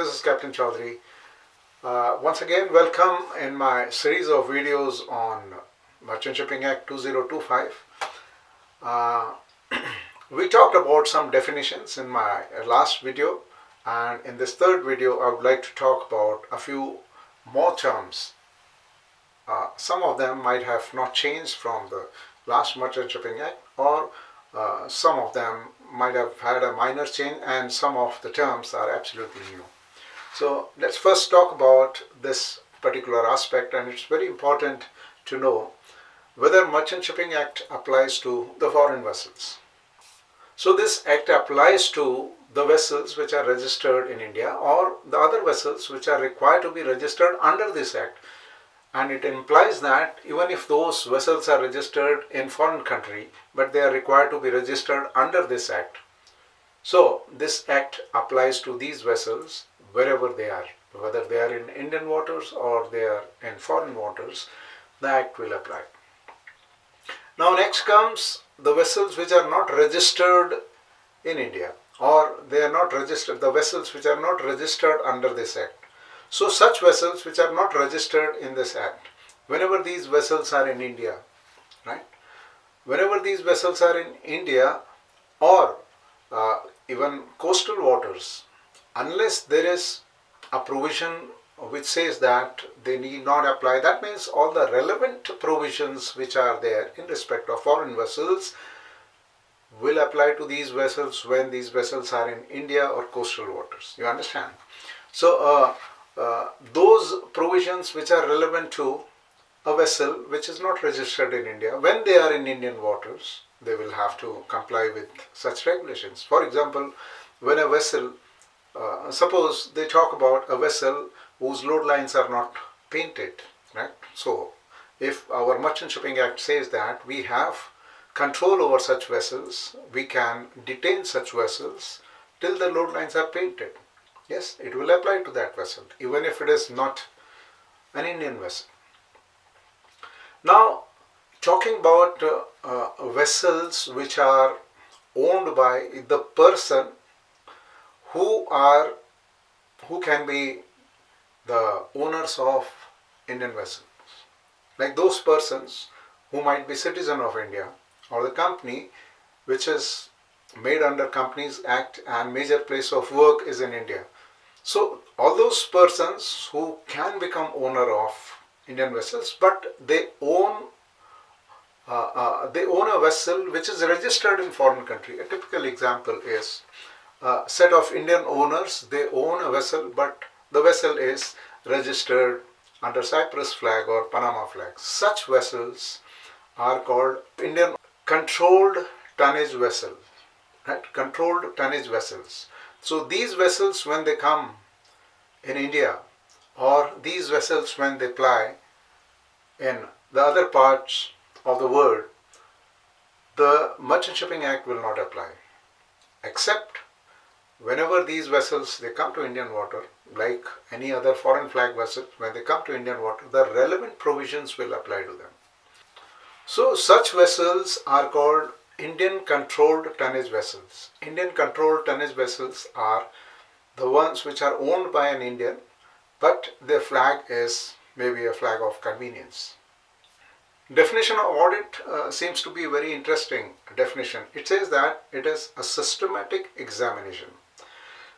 this is Captain Chaudhary. Once again, welcome in my series of videos on Merchant Shipping Act 2025. We talked about some definitions in my last video, and in this third video I would like to talk about a few more terms. Some of them might have not changed from the last Merchant Shipping Act, or some of them might have had a minor change, and some of the terms are absolutely new. So let's first talk about this particular aspect, and it's very important to know whether Merchant Shipping Act applies to the foreign vessels. So this act applies to the vessels which are registered in India or the other vessels which are required to be registered under this act. And it implies that even if those vessels are registered in foreign country, but they are required to be registered under this act. So this act applies to these vessels wherever they are, whether they are in Indian waters or they are in foreign waters, the act will apply. Now next comes the vessels which are not registered in India, or they are not registered, the vessels which are not registered under this act. So such vessels which are not registered in this act, whenever these vessels are in India, right? Whenever these vessels are in India or even coastal waters, unless there is a provision which says that they need not apply, that means all the relevant provisions which are there in respect of foreign vessels will apply to these vessels when these vessels are in India or coastal waters. You understand? So those provisions which are relevant to a vessel which is not registered in India, when they are in Indian waters, they will have to comply with such regulations. For example, when a vessel, suppose they talk about a vessel whose load lines are not painted, right? So if our Merchant Shipping Act says that we have control over such vessels, we can detain such vessels till the load lines are painted. Yes, it will apply to that vessel, even if it is not an Indian vessel. Now, talking about vessels which are owned by the person who can be the owners of Indian vessels, like those persons who might be citizen of India, or the company which is made under Companies Act and major place of work is in India. So all those persons who can become owner of Indian vessels, but they own a vessel which is registered in foreign country. A typical example is a set of Indian owners, they own a vessel, but the vessel is registered under Cyprus flag or Panama flag. Such vessels are called Indian controlled tonnage vessels, right? Controlled tonnage vessels. So these vessels, when they come in India, or these vessels when they ply in the other parts of the world, the Merchant Shipping Act will not apply, except whenever these vessels they come to Indian water, like any other foreign flag vessel, when they come to Indian water, the relevant provisions will apply to them. So such vessels are called Indian controlled tonnage vessels. Indian controlled tonnage vessels are the ones which are owned by an Indian, but their flag is maybe a flag of convenience. Definition of audit seems to be a very interesting definition. It says that it is a systematic examination.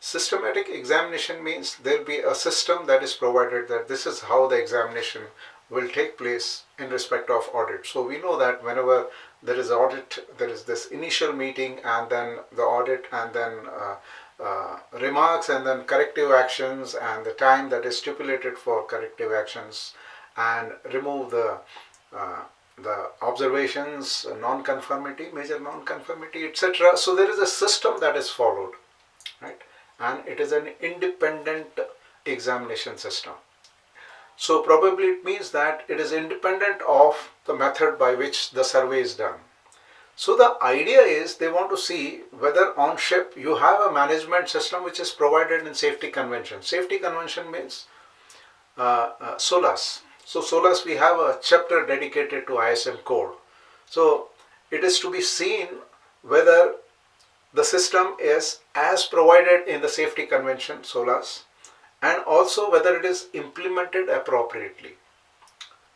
Systematic examination means there will be a system that is provided, that this is how the examination will take place in respect of audit. So we know that whenever there is audit, there is this initial meeting, and then the audit, and then remarks, and then corrective actions, and the time that is stipulated for corrective actions, and remove the observations, non-conformity, major non-conformity, etc. So there is a system that is followed, right? And it is an independent examination system. So probably it means that it is independent of the method by which the survey is done. So the idea is they want to see whether on ship you have a management system which is provided in safety convention. Safety convention means SOLAS. So SOLAS, we have a chapter dedicated to ISM code. So it is to be seen whether the system is as provided in the safety convention, SOLAS, and also whether it is implemented appropriately.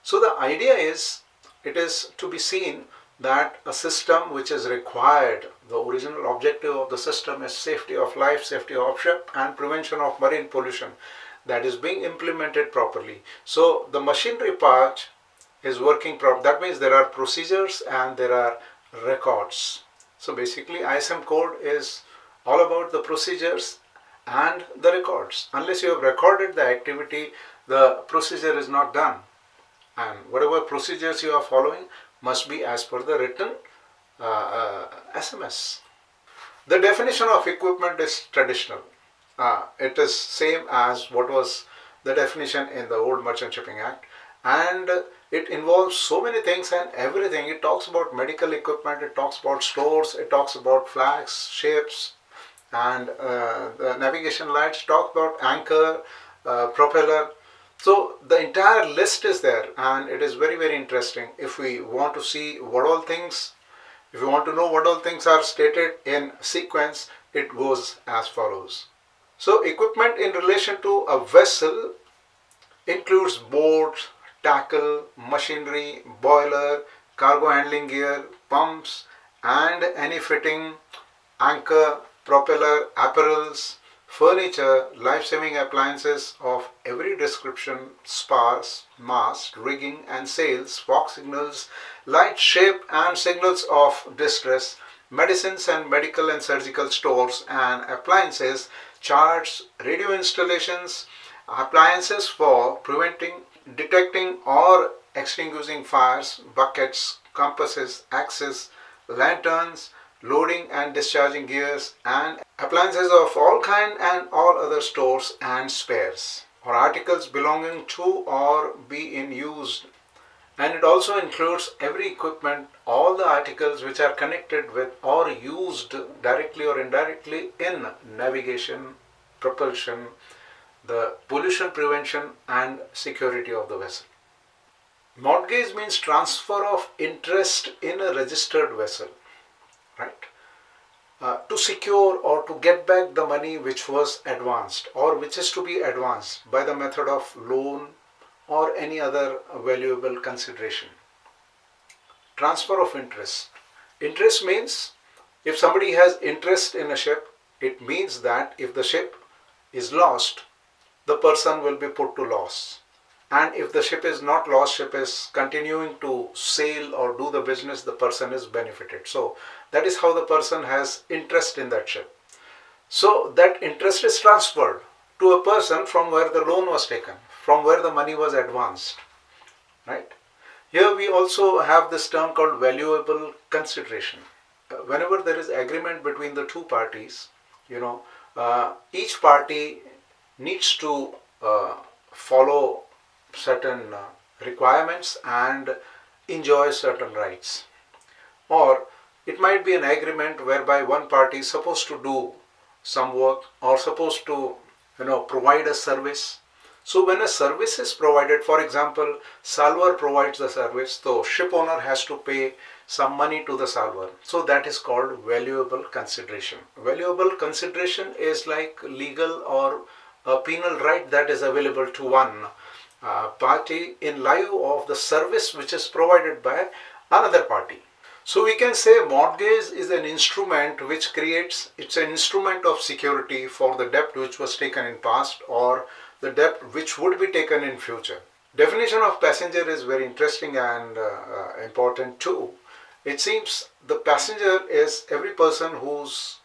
So the idea is, it is to be seen that a system which is required, the original objective of the system is safety of life, safety of ship, and prevention of marine pollution, that is being implemented properly. So the machinery part is working properly. That means there are procedures and there are records. So basically ISM code is all about the procedures and the records. Unless you have recorded the activity, the procedure is not done, and whatever procedures you are following must be as per the written SMS. The definition of equipment is traditional. It is same as what was the definition in the old Merchant Shipping Act, and it involves so many things and everything. It talks about medical equipment, it talks about stores, it talks about flags, ships, and the navigation lights, talk about anchor, propeller. So the entire list is there, and it is very, very interesting. If we want to see what all things, if you want to know what all things are stated in sequence, it goes as follows. So equipment in relation to a vessel includes boats, tackle, machinery, boiler, cargo handling gear, pumps, and any fitting, anchor, propeller, apparels, furniture, life-saving appliances of every description, spars, mast, rigging and sails, fog signals, light, shape and signals of distress, medicines and medical and surgical stores and appliances, charts, radio installations, appliances for preventing, detecting or extinguishing fires, buckets, compasses, axes, lanterns, loading and discharging gears, and appliances of all kind and all other stores and spares, or articles belonging to or be in use. And it also includes every equipment, all the articles which are connected with or used directly or indirectly in navigation, propulsion, the pollution prevention and security of the vessel. Mortgage means transfer of interest in a registered vessel, right? To secure or to get back the money which was advanced or which is to be advanced by the method of loan or any other valuable consideration. Transfer of interest. Interest means if somebody has interest in a ship, it means that if the ship is lost, the person will be put to loss. And if the ship is not lost, ship is continuing to sail or do the business, the person is benefited. So that is how the person has interest in that ship. So that interest is transferred to a person from where the loan was taken, from where the money was advanced, right? Here we also have this term called valuable consideration. Whenever there is agreement between the two parties, each party needs to follow certain requirements and enjoy certain rights. Or it might be an agreement whereby one party is supposed to do some work or supposed to provide a service. So when a service is provided, for example, salvor provides the service, so ship owner has to pay some money to the salvor. So that is called valuable consideration. Valuable consideration is like legal or a penal right that is available to one party in lieu of the service which is provided by another party. So we can say mortgage is an instrument which creates, it's an instrument of security for the debt which was taken in past or the debt which would be taken in future. Definition of passenger is very interesting and important too. It seems the passenger is every person who's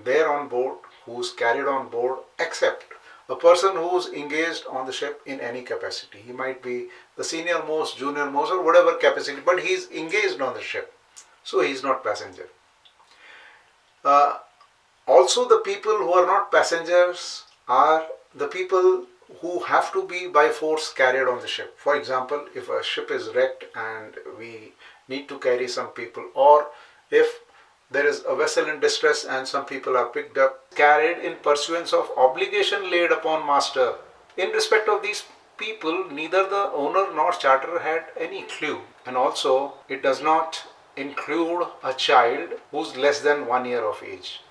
there on board, who's carried on board, except a person who's engaged on the ship in any capacity. He might be the senior most, junior most, or whatever capacity, but he's engaged on the ship, so he's not passenger. Also, the people who are not passengers are the people who have to be by force carried on the ship. For example, if a ship is wrecked and we need to carry some people, or if there is a vessel in distress and some people are picked up, carried in pursuance of obligation laid upon master. In respect of these people, neither the owner nor charterer had any clue. And also, it does not include a child who's less than 1 year of age.